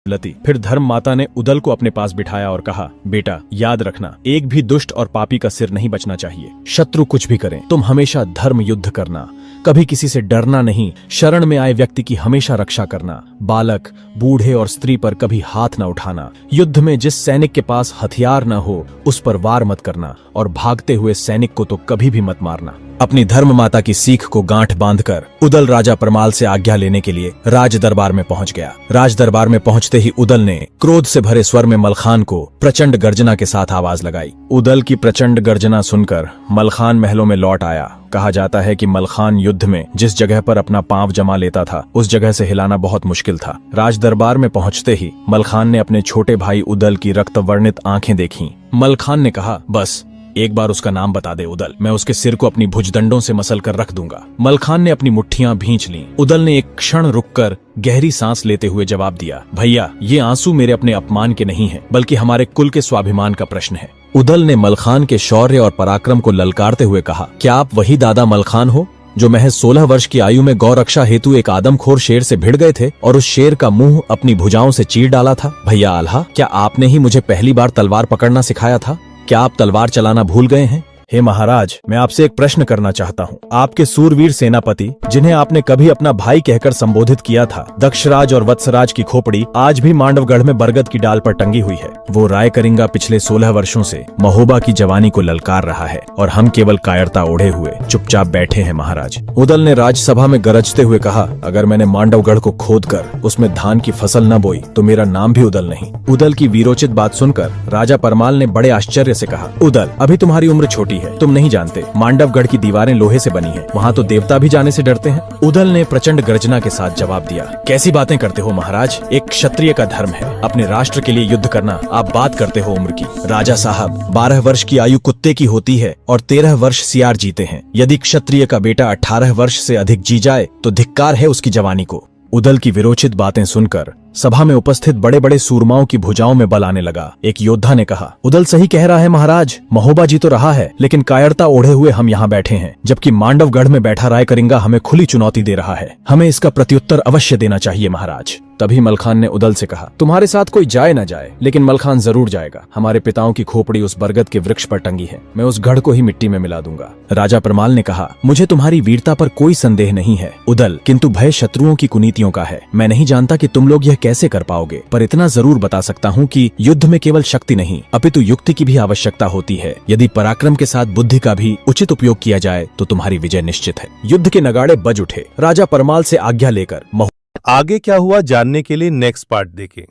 लती। फिर धर्म माता ने उदल को अपने पास बिठाया और कहा, बेटा याद रखना, एक भी दुष्ट और पापी का सिर नहीं बचना चाहिए। शत्रु कुछ भी करें, तुम हमेशा धर्म युद्ध करना, कभी किसी से डरना नहीं, शरण में आए व्यक्ति की हमेशा रक्षा करना, बालक, बूढ़े और स्त्री पर कभी हाथ न उठाना, युद्ध में जिस सैनिक के पास हथियार न हो उस पर वार मत करना और भागते हुए सैनिक को तो कभी भी मत मारना। अपनी धर्म माता की सीख को गांठ बांधकर उदल राजा परमाल से आज्ञा लेने के लिए राज दरबार में पहुंच गया। राज दरबार में पहुंचते ही उदल ने क्रोध से भरे स्वर में मलखान को प्रचंड गर्जना के साथ आवाज लगाई। उदल की प्रचंड गर्जना सुनकर मलखान महलों में लौट आया। कहा जाता है कि मलखान युद्ध में जिस जगह पर अपना पांव जमा लेता था उस जगह से हिलाना बहुत मुश्किल था। राज दरबार में पहुंचते ही मलखान ने अपने छोटे भाई उदल की रक्त वर्णित आंखें देखीं। मलखान ने कहा, बस एक बार उसका नाम बता दे उदल, मैं उसके सिर को अपनी भुजदंडों से मसल कर रख दूंगा। मलखान ने अपनी मुट्ठियां भींच लीं। उदल ने एक क्षण रुककर गहरी सांस लेते हुए जवाब दिया, भैया ये आंसू मेरे अपने अपमान के नहीं हैं, बल्कि हमारे कुल के स्वाभिमान का प्रश्न है। उदल ने मलखान के शौर्य और पराक्रम को ललकारते हुए कहा, क्या आप वही दादा मलखान हो जो महज 16 वर्ष की आयु में गौ रक्षा हेतु एक आदमखोर शेर से भिड़ गए थे और उस शेर का मुंह अपनी भुजाओं से चीर डाला था? भैया आल्हा, क्या आपने ही मुझे पहली बार तलवार पकड़ना सिखाया था? क्या आप तलवार चलाना भूल गए हैं? हे महाराज, मैं आपसे एक प्रश्न करना चाहता हूँ। आपके सूरवीर सेनापति, जिन्हें आपने कभी अपना भाई कहकर संबोधित किया था, दक्षराज और वत्सराज की खोपड़ी आज भी मांडवगढ़ में बरगद की डाल पर टंगी हुई है। वो रायकरिंगा पिछले 16 वर्षों से महोबा की जवानी को ललकार रहा है और हम केवल कायरता ओढ़े हुए चुपचाप बैठे हैं महाराज। उदल ने राजसभा में गरजते हुए कहा, अगर मैंने मांडवगढ़ को खोद कर उसमें धान की फसल न बोई तो मेरा नाम भी उदल नहीं। उदल की वीरोचित बात सुनकर राजा परमाल ने बड़े आश्चर्य से कहा, उदल, अभी तुम्हारी उम्र छोटी है, तुम नहीं जानते मांडवगढ़ की दीवारें लोहे से बनी हैं, वहाँ तो देवता भी जाने से डरते हैं। उदल ने प्रचंड गर्जना के साथ जवाब दिया, कैसी बातें करते हो महाराज, एक क्षत्रिय का धर्म है अपने राष्ट्र के लिए युद्ध करना, आप बात करते हो उम्र की। राजा साहब, 12 वर्ष की आयु कुत्ते की होती है और 13 वर्ष सियार जीते हैं। यदि क्षत्रिय का बेटा 18 वर्ष से अधिक जी जाए तो धिक्कार है उसकी जवानी को। उदल की विरोचित बातें सुनकर सभा में उपस्थित बड़े बड़े सूरमाओं की भुजाओं में बल आने लगा। एक योद्धा ने कहा, उदल सही कह रहा है महाराज, महोबा जी तो रहा है, लेकिन कायरता ओढ़े हुए हम यहाँ बैठे हैं, जबकि मांडवगढ़ में बैठा रायकरिंगा हमें खुली चुनौती दे रहा है। हमें इसका प्रत्युत्तर अवश्य देना चाहिए महाराज। तभी मलखान ने उदल से कहा, तुम्हारे साथ कोई जाए न जाए, लेकिन मलखान जरूर जाएगा। हमारे पिताओं की खोपड़ी उस बरगद के वृक्ष पर टंगी है, मैं उस गढ़ को ही मिट्टी में मिला दूंगा। राजा परमाल ने कहा, मुझे तुम्हारी वीरता पर कोई संदेह नहीं है उदल, किंतु भय शत्रुओं की कुनीतियों का है। मैं नहीं जानता कि तुम लोग यह कैसे कर पाओगे, पर इतना जरूर बता सकता हूँ कि युद्ध में केवल शक्ति नहीं अपितु युक्ति की भी आवश्यकता होती है। यदि पराक्रम के साथ बुद्धि का भी उचित उपयोग किया जाए तो तुम्हारी विजय निश्चित है। युद्ध के नगाड़े बज उठे। राजा परमाल से आज्ञा लेकर आगे क्या हुआ जानने के लिए नेक्स्ट पार्ट देखें।